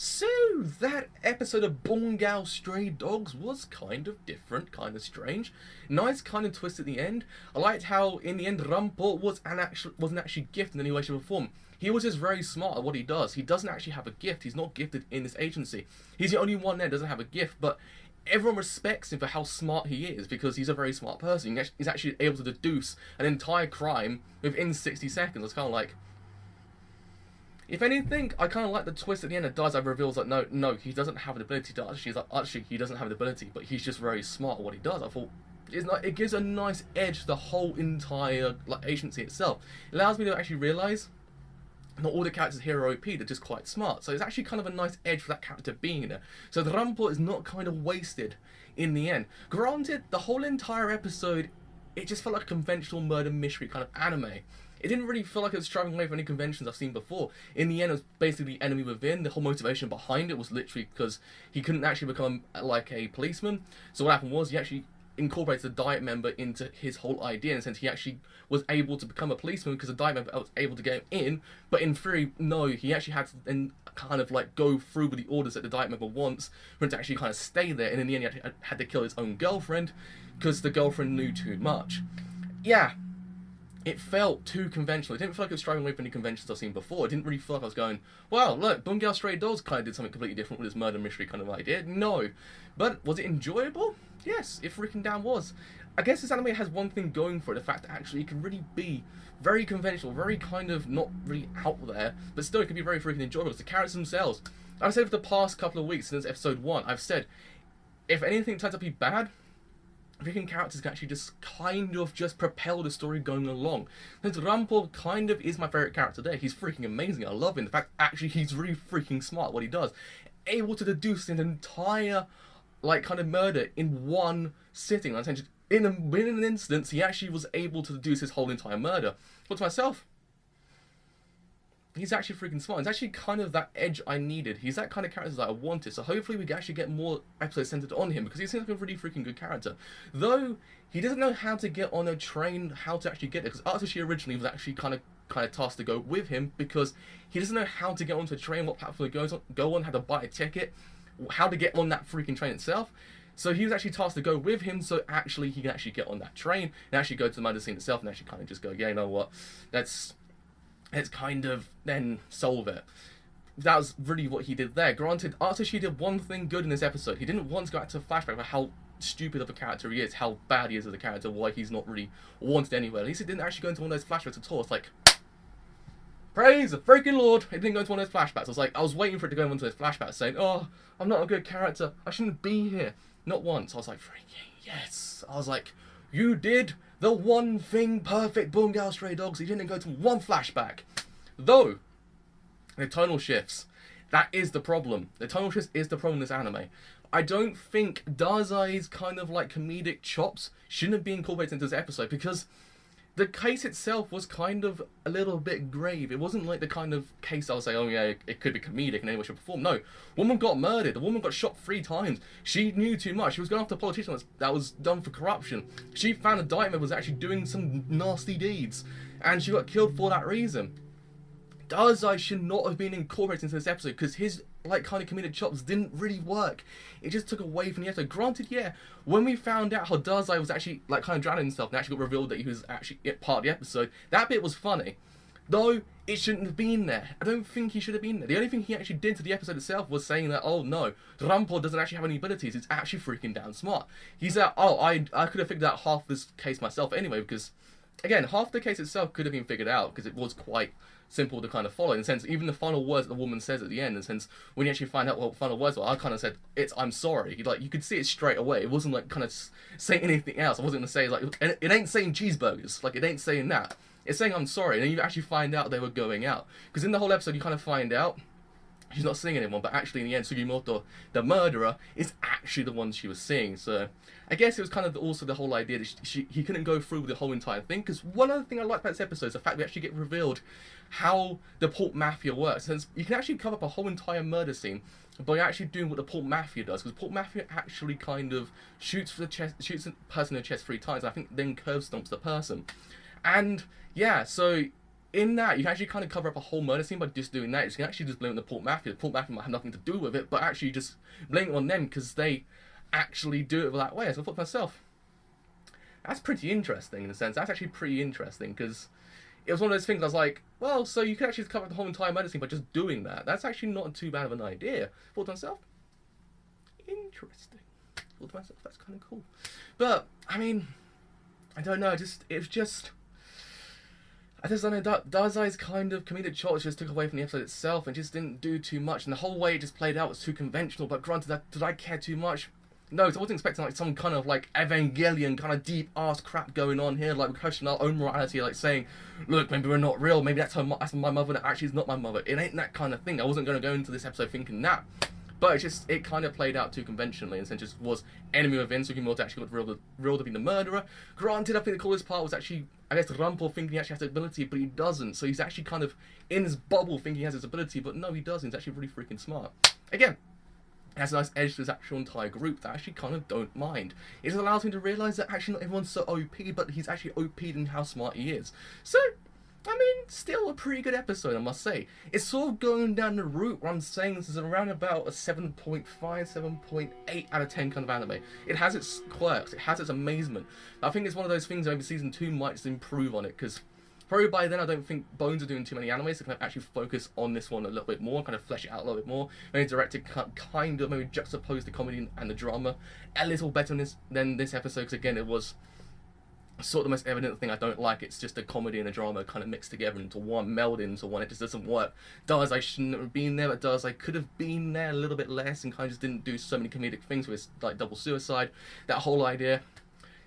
So, that episode of Bungou Stray Dogs was kind of different, kind of strange. Nice kind of twist at the end. I liked how, in the end, Rampo wasn't actually gifted in any way, shape or form. He was just very smart at what he does. He doesn't actually have a gift. He's not gifted in this agency. He's the only one there that doesn't have a gift, but everyone respects him for how smart he is, because he's a very smart person. He's actually able to deduce an entire crime within 60 seconds. It's kind of like... If anything, I kind of like the twist at the end that DAZAI reveals that no, he doesn't have the ability to actually, he doesn't have the ability, but he's just very smart at what he does. I thought it gives a nice edge to the whole entire agency itself. It allows me to actually realise not all the characters here are OP, they're just quite smart. So it's actually kind of a nice edge for that character being there. So the Rampo is not kind of wasted in the end. Granted, the whole entire episode, it just felt like a conventional murder mystery kind of anime. It didn't really feel like it was striving away from any conventions I've seen before. In the end, it was basically the enemy within. The whole motivation behind it was literally because he couldn't actually become like a policeman. So what happened was he actually incorporated a diet member into his whole idea. In a sense, he actually was able to become a policeman because the diet member was able to get him in. But in theory, no, he actually had to then kind of like go through with the orders that the diet member wants for him to actually kind of stay there. And in the end, he had to kill his own girlfriend because the girlfriend knew too much. Yeah. It felt too conventional. It didn't feel like it was striving away from any conventions I've seen before. It didn't really feel like I was going, well, look, Bungou Stray Dogs kind of did something completely different with this murder mystery kind of idea. No. But was it enjoyable? Yes, it freaking damn was. I guess this anime has one thing going for it, the fact that actually it can really be very conventional, very kind of not really out there, but still it can be very freaking enjoyable. It's the characters themselves. I've said for the past couple of weeks since episode 1, I've said, if anything turns out to be bad, freaking characters can actually just kind of just propel the story going along. Since Rampo kind of is my favourite character there. He's freaking amazing. I love him. The fact actually he's really freaking smart at what he does. Able to deduce an entire kind of murder in one sitting. In an instance, he actually was able to deduce his whole entire murder. But to myself, he's actually freaking smart. He's actually kind of that edge I needed. He's that kind of character that I wanted. So hopefully we can actually get more episodes centered on him, because he seems like a really freaking good character. Though he doesn't know how to get on a train, how to actually get there. Because HIROSHI originally was actually kind of tasked to go with him, because he doesn't know how to get onto a train, what platform to go on, how to buy a ticket, how to get on that freaking train itself. So he was actually tasked to go with him, so actually he can actually get on that train and actually go to the murder scene itself and actually kind of just go, yeah, you know what, let's kind of then solve it. That was really what he did there. Granted, HIROSHI did one thing good in this episode. He didn't once go back to a flashback about how stupid of a character he is, how bad he is as a character, why he's not really wanted anywhere. At least he didn't actually go into one of those flashbacks at all. It's like, praise the freaking Lord, it didn't go into one of those flashbacks. I was waiting for it to go into those flashbacks saying, oh, I'm not a good character, I shouldn't be here. Not once. I was like, freaking yes. I was like, you did the one thing perfect, Bungou Stray Dogs. He didn't go to one flashback. Though, the tonal shifts, that is the problem. The tonal shifts is the problem in this anime. I don't think DAZAI's kind of comedic chops shouldn't be incorporated into this episode, because the case itself was kind of a little bit grave. It wasn't like the kind of case I'll say, oh yeah, it could be comedic and anyone should perform. No, woman got murdered. The woman got shot 3 times. She knew too much. She was going after a politician that was done for corruption. She found a diet member was actually doing some nasty deeds, and she got killed for that reason. DAZAI should not have been incorporated into this episode, because his kind of comedic chops didn't really work. It just took away from the episode. Granted, yeah, when we found out how DAZAI was actually kind of drowning himself and actually got revealed that he was actually part of the episode, that bit was funny. Though it shouldn't have been there. I don't think he should have been there. The only thing he actually did to the episode itself was saying that, oh no, Rampo doesn't actually have any abilities. It's actually freaking damn smart. He said, oh, I could have figured out half this case myself anyway, because again, half the case itself could have been figured out, because it was quite simple to kind of follow. In the sense, even the final words that the woman says at the end, in the sense, when you actually find out what the final words were, I kind of said, I'm sorry. You could see it straight away. It wasn't kind of saying anything else. I wasn't going to say, it ain't saying cheeseburgers. It ain't saying that. It's saying I'm sorry. And then you actually find out they were going out. Because in the whole episode, you kind of find out she's not seeing anyone, but actually in the end, Sugimoto, the murderer, is actually the one she was seeing. So I guess it was kind of also the whole idea that he couldn't go through with the whole entire thing. Because one other thing I like about this episode is the fact we actually get revealed how the Pulp Mafia works. Since you can actually cover up a whole entire murder scene by actually doing what the Pulp Mafia does. Because Pulp Mafia actually kind of shoots a person in the chest 3 times, and I think then curve stomps the person. And yeah, so in that, you can actually kind of cover up a whole murder scene by just doing that. You can actually just blame the Port Mafia. The Port Mafia might have nothing to do with it, but actually just blame it on them because they actually do it that way. So I thought to myself, that's pretty interesting in a sense. That's actually pretty interesting because it was one of those things I was like, well, so you could actually cover up the whole entire murder scene by just doing that. That's actually not too bad of an idea. I thought to myself, interesting. I thought to myself, that's kind of cool. But, I mean, I don't know, I just don't know, DAZAI's kind of comedic choice just took away from the episode itself and just didn't do too much, and the whole way it just played out was too conventional, but granted, did I care too much? No, because I wasn't expecting like some kind of like Evangelion kind of deep ass crap going on here, like we question our own morality, like saying, look, maybe we're not real, maybe that's my mother that actually is not my mother. It ain't that kind of thing. I wasn't going to go into this episode thinking that. But it kind of played out too conventionally, and so it just was enemy within, so Yukimoto actually got revealed to be the murderer. Granted, I think the coolest part was actually, I guess, Rampo thinking he actually has the ability, but he doesn't. So he's actually kind of in his bubble thinking he has his ability, but no, he doesn't. He's actually really freaking smart. Again, it has a nice edge to his actual entire group that I actually kind of don't mind. It just allows me to realise that actually not everyone's so OP, but he's actually OP'd in how smart he is. So, I mean, still a pretty good episode, I must say. It's sort of going down the route where I'm saying this is around about a 7.5, 7.8 out of 10 kind of anime. It has its quirks, it has its amazement. I think it's one of those things maybe Season 2 might just improve on it, because probably by then I don't think Bones are doing too many animes, so kind of actually focus on this one a little bit more, kind of flesh it out a little bit more. Maybe direct it kind of maybe juxtapose the comedy and the drama a little better than this episode, because again, it was sort of the most evident thing I don't like. It's just a comedy and a drama kind of mixed together into one, melded into one. It just doesn't work. DAZAI shouldn't have been there, but DAZAI could have been there a little bit less and kind of just didn't do so many comedic things with like double suicide, that whole idea.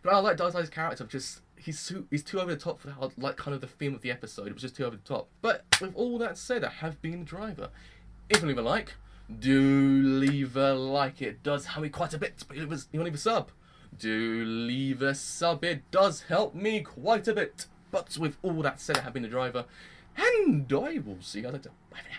But I like DAZAI's character, just he's too over the top for how, like kind of the theme of the episode. It was just too over the top. But with all that said, I have been the driver. If you leave a like, do leave a like. It does help me quite a bit. But you want to leave a sub, do leave a sub. It does help me quite a bit. But with all that said, I have been the driver, and I will see you guys later. Bye for now.